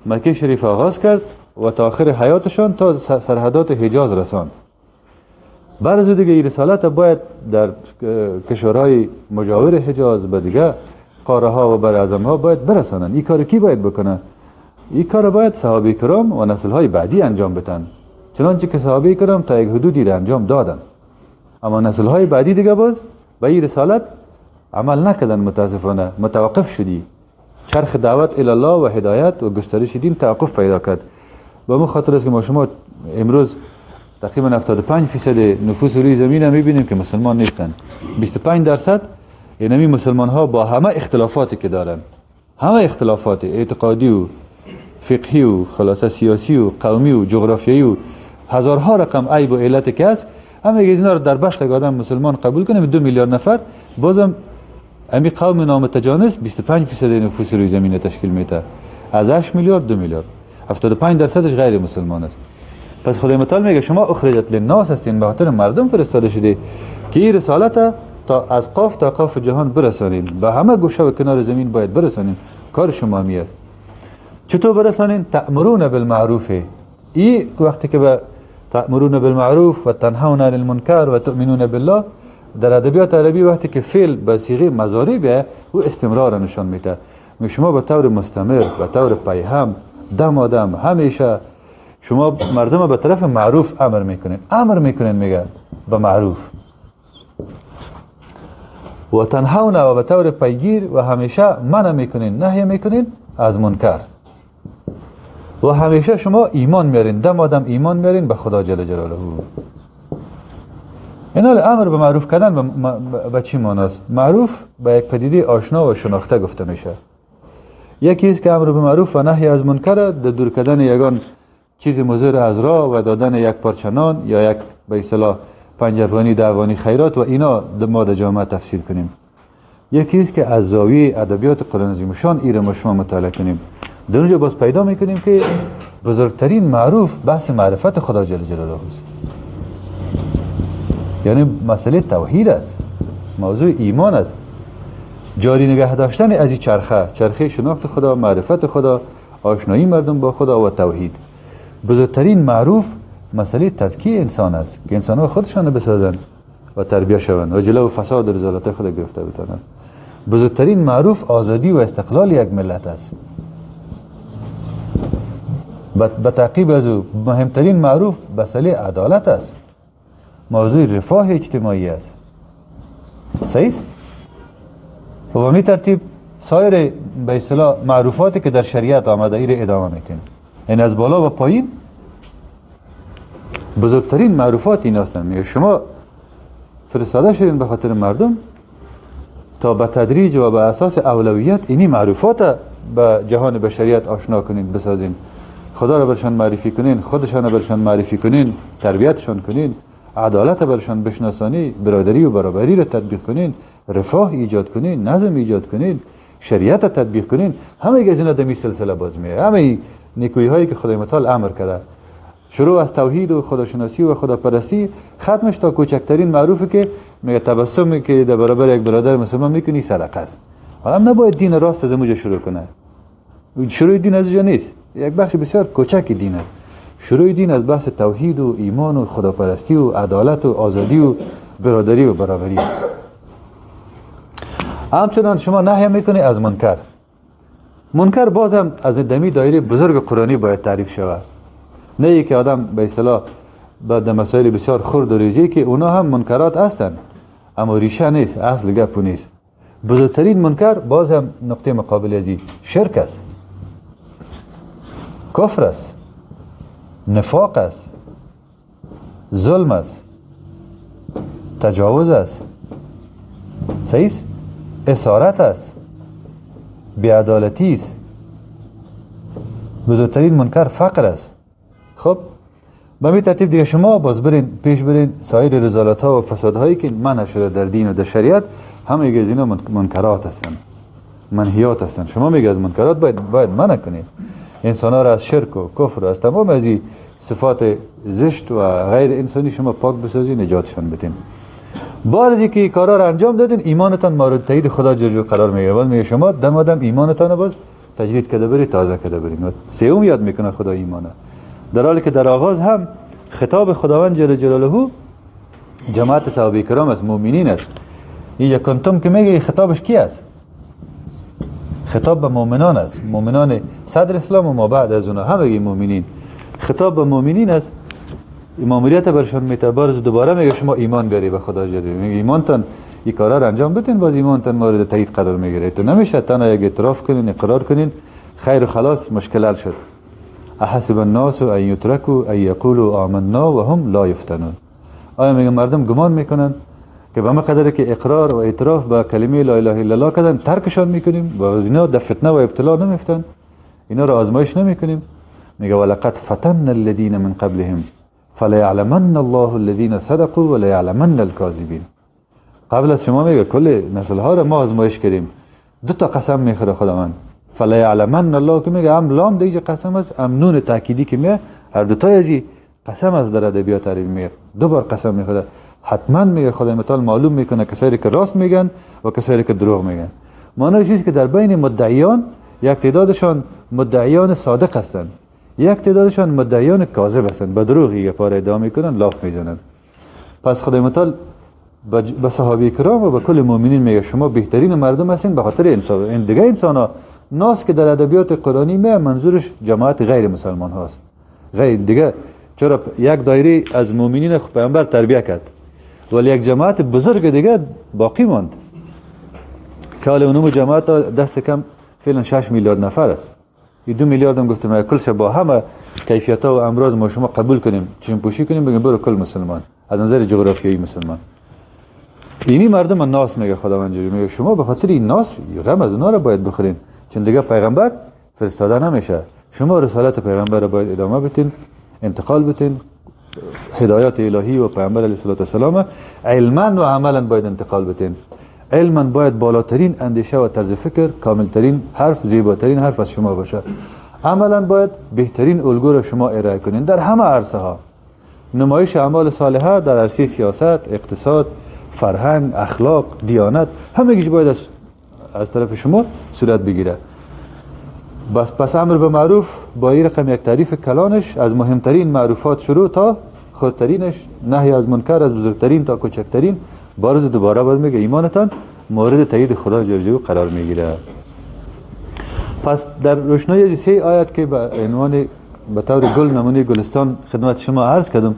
مکه شریف آغاز کرد و تا آخر حیاتشان تا سرحدات حجاز رساند. بعد از دیگه این رسالت باید در کشورهای مجاور حجاز به دیگه قاره ها و بر اعظم ها باید برسانند. این کار کی باید بکنه؟ این کار باید صحابه کرام و نسل های بعدی انجام بدن، چنانچه که صحابه کرام تا یک حدودی را انجام دادن، اما نسل های بعدی دیگه باز به این رسالت عمل نکردن. متاسفانه متوقف شدی، چرخ دعوت الی الله و هدایت و گسترش دین توقف پیدا کرد. به همین خاطر است که ما شما امروز تقریبا 75% نفوس روی زمین میبینیم که مسلمان نیستن. 25% یعنی مسلمان ها با همه اختلافاتی که دارن، همه اختلافات اعتقادی و فقهی و خلاصه سیاسی و قومی و جغرافیایی و هزارها رقم عیب و علت که هست، همه اینا رو در بست آدم مسلمان قبول کنه 2 میلیارد نفر، بازم امی قوم نامتجانس 25% نفوس روی زمین تشکیل میده. از 8 میلیارد 2 میلیارد 75% غیر مسلمان است. پس خدای متعال میگه شما اخرجت للناس هستین، به خاطر مردم فرستاده شده که این رسالت تا از قاف تا قاف جهان برسانین، و همه گوشه و کنار زمین باید برسانین. کار شما می است. چطور برسانین؟ تأمرون بالمعروف. این وقتی که به تأمرون بالمعروف و تنهون عن المنکر و تؤمنون بالله در ادبیات عربی وقتی که فعل به صیغه مضارع بیه او استمرار نشان میده. شما به طور مستمر، به طور پیهم، دم دم همیشه شما مردم به طرف معروف امر میکنین میگه به معروف، و تنهون و به طور پیگیر و همیشه منع میکنین، نهی میکنین از منکر، و همیشه شما ایمان میارین، دم آدم ایمان میارین به خدا جل جلاله. این حال امر به معروف کردن به چی معناست؟ معروف به یک پدیده آشنا و شناخته گفته میشه. یکی است که امر به معروف و نهی از منکر در دور کردن یگان چیز مضر از راه و دادن یک پارچه نان یا یک به اصطلاح پنجروانی دعوانی خیرات و اینا ما در جامعه تفسیر کنیم. یکی است که از زاویه ادبیات قرآن عظیم شان ایره ما شما مطالعه کنیم. در اونجا باز پیدا میکنیم که بزرگترین معروف بحث معرفت خدا جل جلاله است. یعنی مسئله توحید است، موضوع ایمان است، جاری نگه داشتن از این چرخه شناخت خدا، معرفت خدا، آشنایی مردم با خدا و توحید. بزرگترین معروف مسئله تزکیه انسان است که انسان ها خودشان بسازن و تربیه شوند و جلو فساد و رذالت خود گرفته بتانند. بزرگترین معروف آزادی و استقلال یک ملت است. به تعقیب از او مهمترین معروف مسئله عدالت است، موضوع رفاه اجتماعی است. صحیح است؟ و به می ترتیب سایر به اصطلاح معروفاتی که در شریعت آمده ایره ادامه میتین. این از بالا و پایین بزرگترین معروفات این هستند. میگه شما فرستاده شدین به خاطر مردم تا به تدریج و به اساس اولویت اینی معروفات به جهان بشریت آشنا کنین، بسازین، خدا را برشان معرفی کنین، خودشان را برشان معرفی کنین، تربیتشان کنین، عدالت برشان بشناسانی، برادری و برابری را تطبیق کنین، رفاه ایجاد کنین، نظم ایجاد کنین، شریعت تطبیق کنین. همه از اینا دمی سلسله باز میه. همه نیکویی هایی که خدای متعال امر کرده، شروع از توحید و خداشناسی و خداپرستی، ختمش تا کوچکترین معروفی که میگه تبسمی که در برابر یک برادر مسلمان میکنی صدقه است. حالا نباید دین راست از اونجا شروع کنه. شروع دین از اونجا نیست، یک بخش بسیار کوچکی دین است. شروع دین از بحث توحید و ایمان و خداپرستی و عدالت و آزادی و برادری و برابری است. همچنان شما نهی میکنی از منکر. منکر باز هم از دمی دایره بزرگ قرآنی باید تعریف شود. نه ای که آدم به اصطلاح بعد مسائل بسیار خرد و ریزی که اونا هم منکرات هستند، اما ریشه نیست، اصل گپ نیست. بزرگترین منکر باز هم نقطه مقابل ازی شرک است، کفر است، نفاق است، ظلم است، تجاوز است، صحیح است، اسارت است، بی‌عدالتی است. بزرگترین منکر فقر است. خب به همین ترتیب دیگه شما باز برین پیش برین سایر رذالت ها و فساد هایی که منع شده در دین و در شریعت، همه از اینا منکرات هستند، منهیات هستند. شما میگه از منکرات باید منع کنید. انسان ها را از شرک و کفر و از تمام از این صفات زشت و غیر انسانی شما پاک بسازید، نجاتشان بدین. بارزی که کارا را انجام دادین، ایمانتان مورد تایید خدا جل جلاله قرار میگیره. باز میگه شما دم ایمانتان باز تجدید کرده برید، تازه کرده برید. و سوم یاد میکنه خدا ایمانه، در حالی که در آغاز هم خطاب خداوند جل جلاله جماعت صحابه کرام است، مؤمنین است. اینجا کنتم که میگه خطابش کی است؟ خطاب به مؤمنان است، مؤمنان صدر اسلام و ما بعد از اونها همه مؤمنین. خطاب به مؤمنین است، ماموریت برشان میته. بارز دوباره میگه شما ایمان بیاری به خدا جل جلاله. میگه ایمانتان این کارا را انجام بدین، باز ایمانتان مورد تایید قرار میگیره. تو نمیشه تنها یک اعتراف کنین، اقرار کنین، خیر و خلاص مشکل حل شد. احسب الناس ان یترکوا ان یقولوا آمنا و هم لا یفتنون. آیا میگه مردم گمان میکنن که به قدر که اقرار و اعتراف به کلمه لا اله الا الله کردن ترکشان میکنیم و از اینا در فتنه و ابتلا نمیفتن، اینا را آزمایش نمیکنیم؟ میگه ولقد فتنا الذين من قبلهم فليعلمن الله الذين صدقوا وليعلمن الكاذبين. قبل از شما میگه کل نسل ها را ما آزمایش کردیم. دو تا قسم میخوره خداوند، فليعلمن الله که میگه هم لام دیگه قسم است، هم نون تاکیدی که میگه، هر دو تا ازی قسم از در ادبیات عربی میگه، دو بار قسم میخوره. حتما میگه خدای متعال معلوم میکنه کسایی که راست میگن و کسایی که دروغ میگن. معنی چیزی که در بین مدعیان یک تعدادشان مدعیان صادق هستند، یک تعدادشان مدعیان کاذب هستند، به دروغ یک پاره ادعا میکنن، لاف میزنن. پس خدای متعال به صحابه کرام و به کل مؤمنین میگه شما بهترین مردم هستین به خاطر انصاف. این دیگه انسانا ناس که در ادبیات قرآنی میگه منظورش جماعت غیر مسلمان هاست. غیر دیگه چرا یک دایره از مؤمنین پیامبر تربیت کرد ولی یک جماعت بزرگ دیگه باقی ماند که حالا اونم جماعت دست کم فعلا 6 میلیارد نفر است. 2 میلیارد هم گفتم کلش با همه کیفیت ها و امراض ما شما قبول کنیم، چشم پوشی کنیم، بگیم برو کل مسلمان از نظر جغرافیایی مسلمان. اینی مردم ناس میگه خداوند میگه شما به خاطر این ناس غم از اونها رو باید بخورین، چون دیگه پیغمبر فرستاده نمیشه. شما رسالت پیغمبر رو باید ادامه بدین، انتقال بدین، هدایت الهی و پیغمبر علیه السلام علما و عملا باید انتقال بدین. علما باید بالاترین اندیشه و طرز فکر، کاملترین حرف، زیباترین حرف از شما باشه. عملا باید بهترین الگو را شما ارائه کنین در همه عرصه ها. نمایش اعمال صالحه در عرصه سیاست، اقتصاد، فرهنگ، اخلاق، دیانت، همه چیز باید از طرف شما صورت بگیره. پس امر به معروف با این رقم یک تعریف کلانش از مهمترین معروفات شروع تا خردترینش، نهی از منکر از بزرگترین تا کوچکترین. بارز دوباره باید میگه ایمانتان مورد تایید خدا جل جلاله قرار میگیره. پس در روشنایی از 3 آیت که به عنوان به طور گل نمونه گلستان خدمت شما عرض کردم،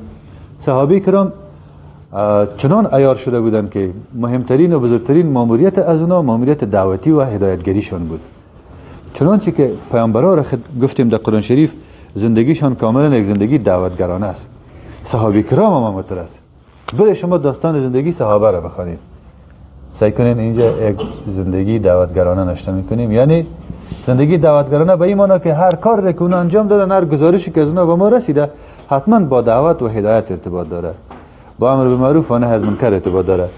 صحابه کرام چنان عیار شده بودند که مهمترین و بزرگترین ماموریت از اونا ماموریت دعوتی و هدایتگریشان بود. چنانچه که پیامبران را گفتیم در قرآن شریف زندگیشان کاملا یک زندگی دعوتگرانه است. صحابه کرام هم همینطور است. برای شما داستان زندگی صحابه را بخوانید، سعی کنین اینجا یک زندگی دعوتگرانه نشته میکنیم. یعنی زندگی دعوتگرانه به این معنی که هر کاری که اونا انجام دادن، هر گزارشی که از اونا به ما رسیده حتما با دعوت و هدایت ارتباط داره، با امر به معروف و نهی از منکر ارتباط داره.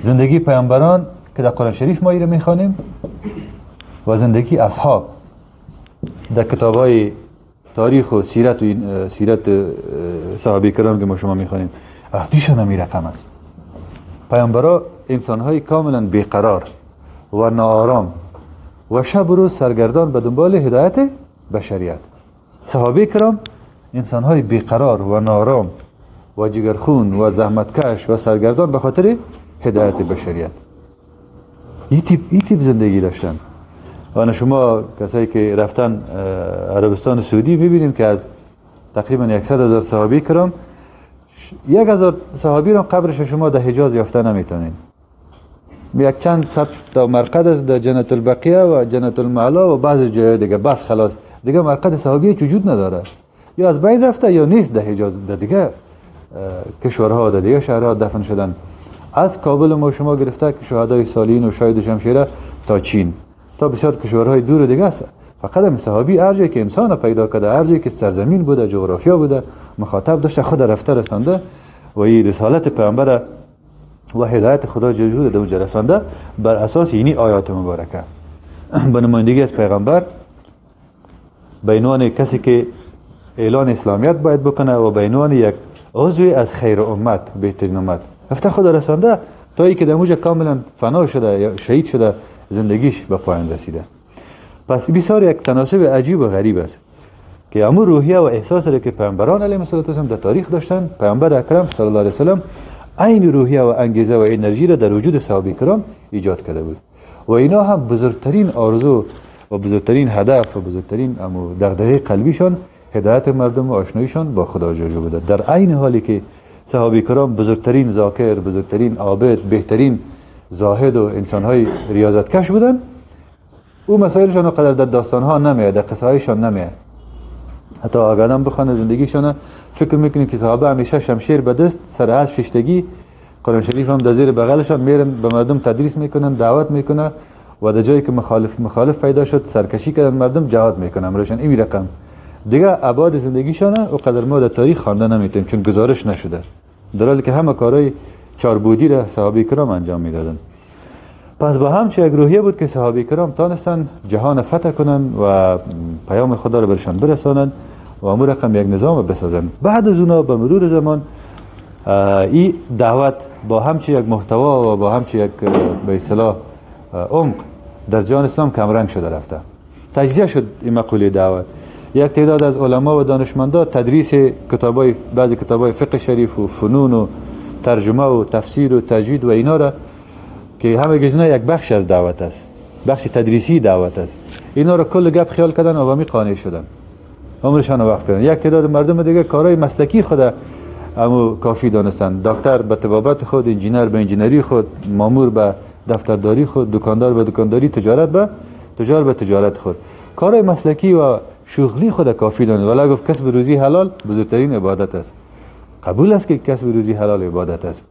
زندگی پیامبران که در قرآن شریف ما اینو میخوانیم و زندگی اصحاب در کتابای تاریخ و سیرت صحابه کرام که ما شما میخوانیم، اردیشان هم این رقم است. پیامبران انسانهای کاملا بیقرار و ناآرام و شب و روز سرگردان به دنبال هدایت بشریت. صحابه کرام انسانهای بیقرار و ناآرام و جگرخون و زحمتکش و سرگردان به خاطر هدایت بشریت. این تیپ زندگی داشتن. و شما کسایی که رفتن عربستان سعودی میبینیم که از تقریبا 100,000 صحابه کرام 1,000 صحابی را قبرش شما در حجاز یافته نمیتونین. یک چند صد تا مرقد است در جنت البقیه و جنت المعلا و بعض جای دیگه، بس خلاص دیگه مرقد صحابی وجود نداره، یا از بین رفته یا نیست در حجاز، در دیگه کشورها در دیگه شهرها دفن شدن. از کابل ما شما گرفته که شهدای سالین و شاهد شمشیره تا چین تا بسیار کشورهای دور دیگه است. فقط هم صحابی هر جایی که انسان پیدا کرده، هر جایی که سرزمین بوده، جغرافیا بوده، مخاطب داشته، خود رفته رسانده و این رسالت پیامبر و هدایت خدا جل جلاله در اونجا رسانده بر اساس اینی آیات مبارکه. به نمایندگی از پیغمبر به عنوان کسی که اعلان اسلامیت باید بکنه و به عنوان یک عضو از خیر امت، بهترین امت رفته خدا رسانده تا ای که در اونجا کاملا فنا شده یا شهید شده، زندگیش به پایان رسیده. پس بسیار یک تناسب عجیب و غریب است که امور روحیه و احساس را که پیامبران علیهم السلام در تاریخ داشتن، پیامبر اکرم صلی الله علیه و سلم این روحیه و انگیزه و انرژی را در وجود صحابه کرام ایجاد کرده بود و اینا هم بزرگترین آرزو و بزرگترین هدف و بزرگترین دغدغه قلبیشان هدایت مردم و آشناییشان با خدا جل جلاله بوده. در عین حالی که صحابه کرام بزرگترین ذاکر، بزرگترین عابد، بهترین زاهد و انسانهای ریاضتکش بودن، او مسائلشان رو قدر در داستانها نمیاد، در قصه‌هایشان نمیاد. حتی آگادم بخونه زندگیشان فکر میکنیم که صحابه همیشه شمشیر به دست، سر اسب شیشتگی، قرآن شریف هم در زیر بغلشان میرن به مردم تدریس میکنن، دعوت میکنن و در جایی که مخالف پیدا شد سرکشی کردن مردم، جهاد میکنن روشن. این رقم دیگه ابعاد زندگیشان و قدر ما در تاریخ خوانده نمیتونیم چون گزارش نشده، در حالی که همه کارهای چاربودی را صحابه کرام انجام میدادن. پس با هم چه یک روحیه بود که صحابه کرام تانستن جهان فتح کنن و پیام خدا را برشان برسانن و امور رقم یک نظام بسازن. بعد از اونا به مرور زمان این دعوت با هم چه یک محتوا و با هم چه یک به اصطلاح عمق در جهان اسلام کمرنگ شده رفته. تجزیه شد این مقوله دعوت. یک تعداد از علما و دانشمندا تدریس کتابای بعضی کتابای فقه شریف و فنون و ترجمه و تفسیر و تجوید و اینا را که همه گزنا یک بخش از دعوت است، بخش تدریسی دعوت است، اینا را کل گپ خیال کردن و وامی قانع شدن، عمرشان وقت کردن. یک تعداد مردم دیگه کارهای مسلکی خود اما کافی دانستن، دکتر به طبابت خود، انجینر به انجینری خود، مامور به دفترداری خود، دکاندار به دکانداری، تجار به تجارت خود، کارهای مسلکی و شغلی خود کافی دانست. ولی گفت کسب روزی حلال بزرگترین عبادت است. قبول است که کسب روزی حلال عبادت است،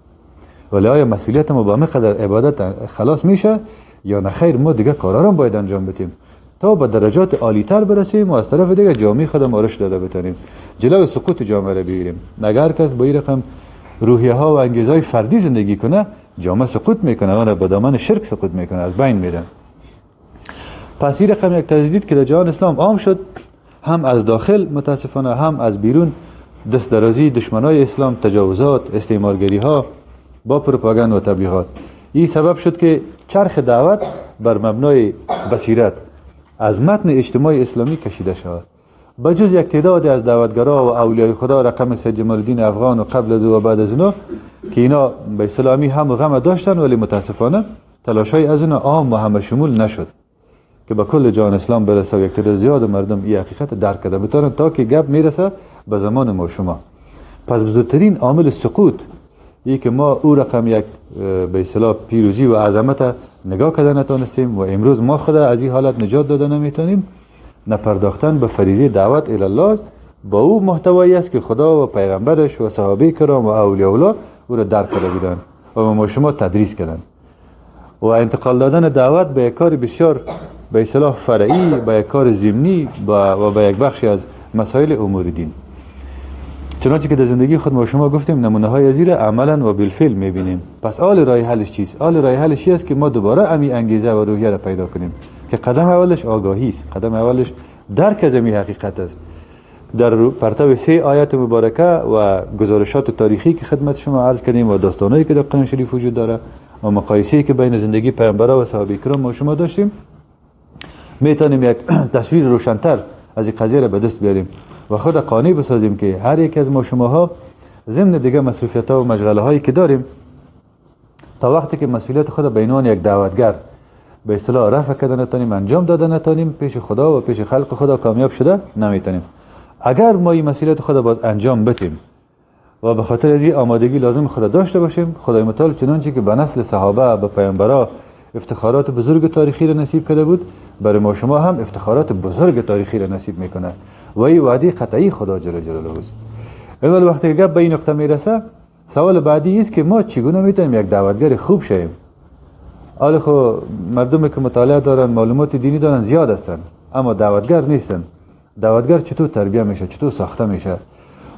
ولی آیا مسئولیت ما با مقدار عبادت خلاص میشه یا نه؟ خیر، ما دیگه کارا رو باید انجام بدیم تا به درجات عالی تر برسیم و از طرف دیگه جامعه خودم رشد داده بتونیم، جلو سقوط جامعه رو بگیریم. اگر کس با این رقم روحیه ها و انگیزه های فردی زندگی کنه، جامعه سقوط میکنه و به دامن شرک سقوط میکنه، از بین میره. پس این رقم یک تجدید که در جهان اسلام عام شد، هم از داخل متاسفانه هم از بیرون، دست درازی دشمنای اسلام، تجاوزات، استعمارگری ها با پروپاگاند و تبلیغات. این سبب شد که چرخ دعوت بر مبنای بصیرت از متن اجتماع اسلامی کشیده شود. بجز یک تعدادی از دعوتگرا و اولیای خدا رقم سید جمال الدین افغان و قبل از او و بعد از اونا که اینا به اسلامی هم غم داشتن، ولی متاسفانه تلاشای از اونا عام و همه شمول نشد که با کل جهان اسلام برسه و یک تعداد زیاد مردم این حقیقت درک کرده بتونن تا که گپ میرسه به زمان ما شما. پس بزرگترین عامل سقوط ای که ما او رقم یک به اصطلاح پیروزی و عظمت نگاه کردن نتونستیم و امروز ما خود از این حالت نجات داده نمیتونیم، نپرداختن به فریضه دعوت الی الله با او محتوایی است که خدا و پیغمبرش و صحابه کرام و اولیاء الله او را درک کرده بودند و ما شما تدریس کردند و انتقال دادن دعوت به یک کار بسیار به اصطلاح فرعی، به یک کار ضمنی و به یک بخشی از مسائل امور دین. چنانچه که در زندگی خود ما شما گفتیم نمونه های ازیر عملا و بالفعل میبینیم. پس آل راه حلش چیست؟ آل راه حلش است که ما دوباره امی انگیزه و روحیه را پیدا کنیم که قدم اولش آگاهی است، قدم اولش درک از این حقیقت است. در پرتو 3 آیات مبارکه و گزارشات تاریخی که خدمت شما عرض کردیم و داستانایی که در قرآن شریف وجود داره و مقایسه‌ای که بین زندگی پیامبران و صحابه کرام ما شما داشتیم، میتونیم یک تصویر روشن‌تر از این قضیه را به دست بیاریم و خود قانع بسازیم که هر یک از ما شماها ضمن دیگه مسئولیت‌ها و مشغله‌هایی که داریم تا وقتی که مسئولیت خود به عنوان یک دعوتگر به اصطلاح رفع کردن نتونیم، انجام دادن نتونیم، پیش خدا و پیش خلق خدا کامیاب شده نمیتونیم. اگر ما این مسئولیت خود باز انجام بدیم و به خاطر از این آمادگی لازم خدا داشته باشیم، خدای متعال چنانچه که به نسل صحابه به پیامبرا افتخارات بزرگ تاریخی را نصیب کرده بود، برای ما شما هم افتخارات بزرگ تاریخی را نصیب میکنه و این وعده قطعی خدا جل جلاله است. اول وقتی که گپ به این نقطه میرسه، سوال بعدی است که ما چگونه میتونیم یک دعوتگر خوب شیم؟ حالا خو مردمی که مطالعه دارن، معلومات دینی دارن زیاد هستن اما دعوتگر نیستن. دعوتگر چطور تربیت میشه، چطور ساخته میشه؟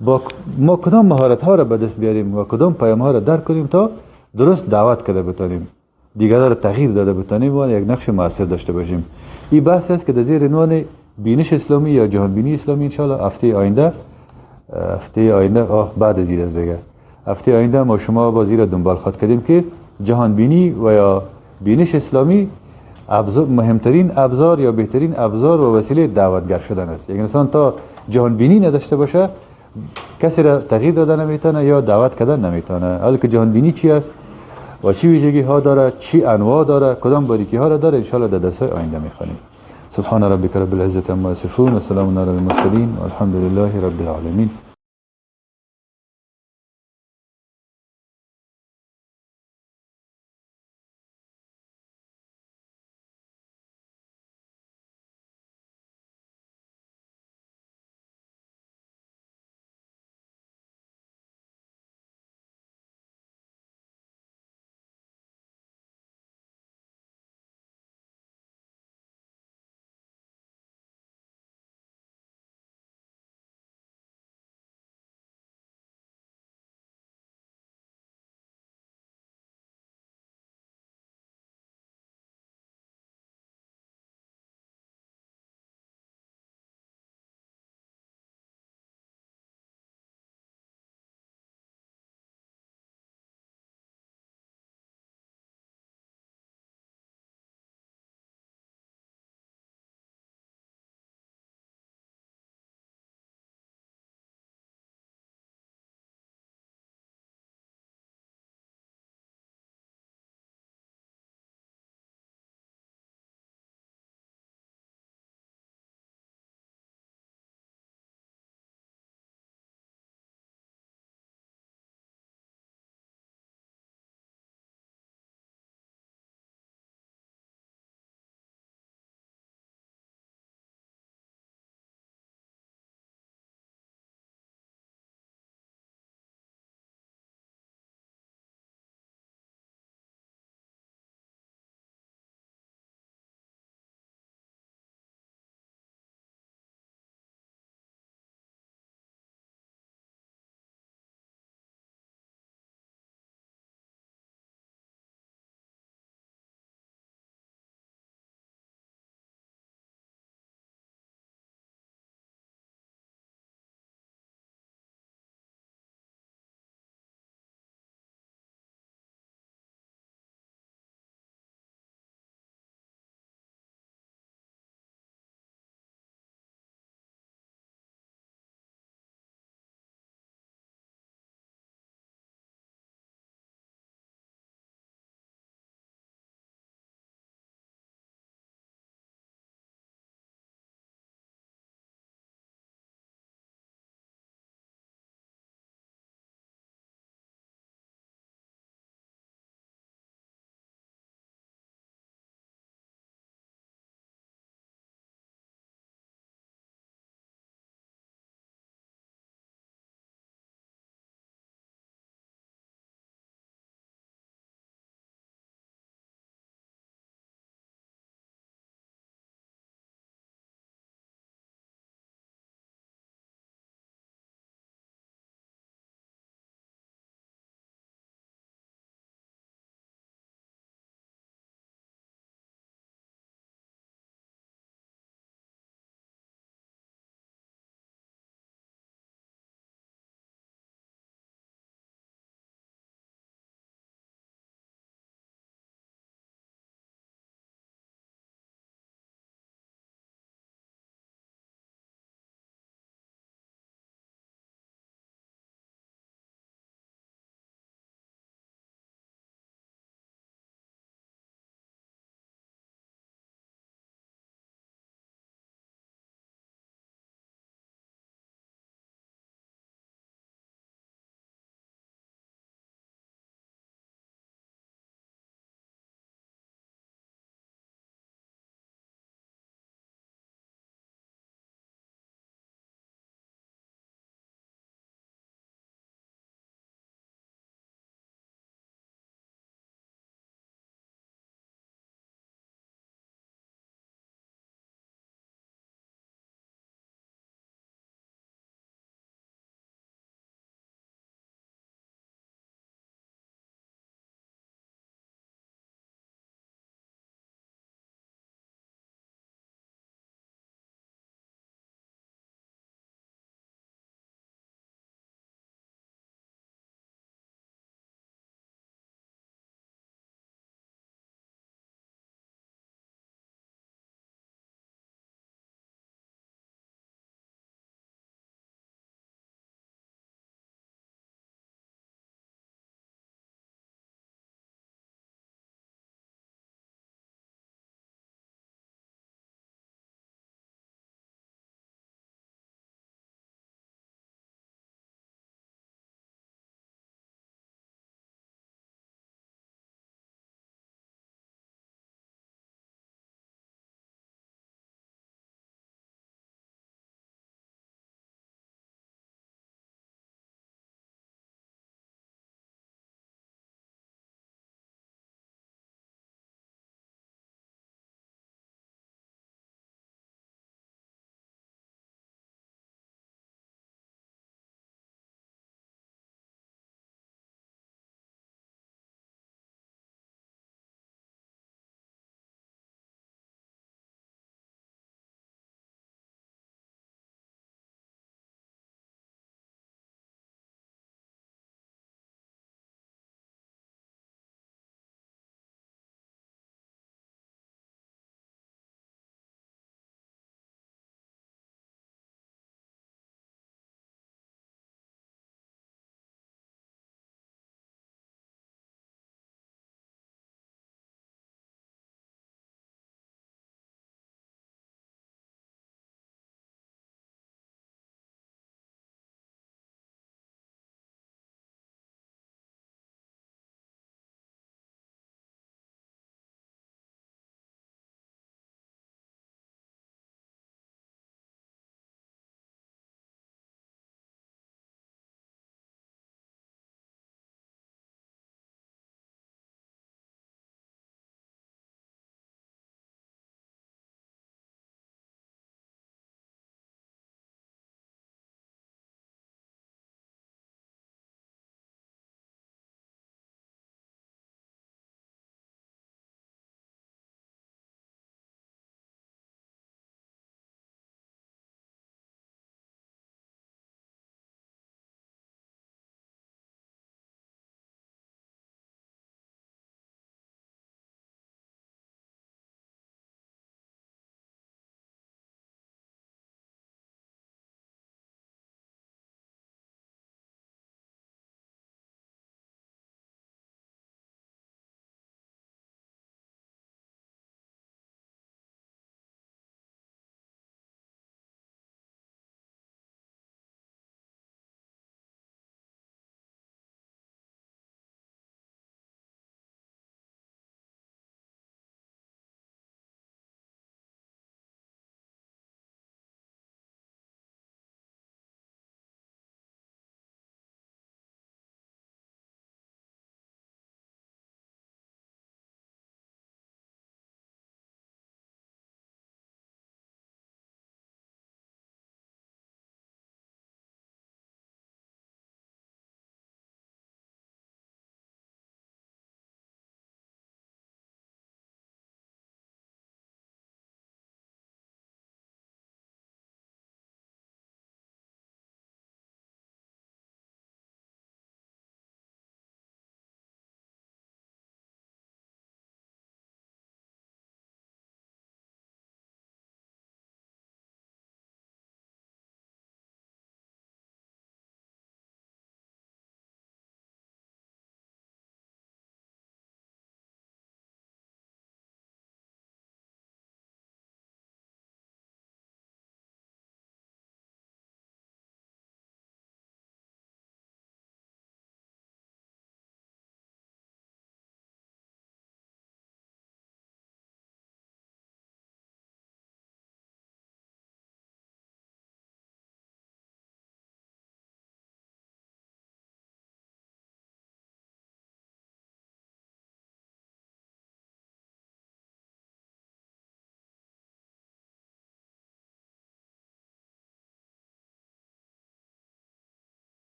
با ما کدام مهارت ها را به دست بیاریم و کدام پیام ها را درک کنیم تا درست دعوت کرده بتونیم، دیگران را تغییر داده بتونیم و یک نقش موثر داشته باشیم. این بحث است که در زیر عنوان بینش اسلامی یا جهان بینی اسلامی ان شاء الله هفته آینده بعد از این دیگه هفته آینده ما شما با زیر دنبال خواهد کردیم که جهان بینی و یا بینش اسلامی مهمترین ابزار یا بهترین ابزار و وسیله دعوتگر شدن است. یک انسان تا جهان بینی نداشته باشه کسی را تغییر دادن نمیتونه یا دعوت کردن نمیتونه. حالا که جهان بینی چی است و چی ویژگی ها داره، چی انواع داره، کدام باریکی ها را داره، ان شاء الله در درس آینده میخوانیم. سبحان ربک رب العزة عما یصفون و سلام علی المرسلین والحمد لله رب العالمین.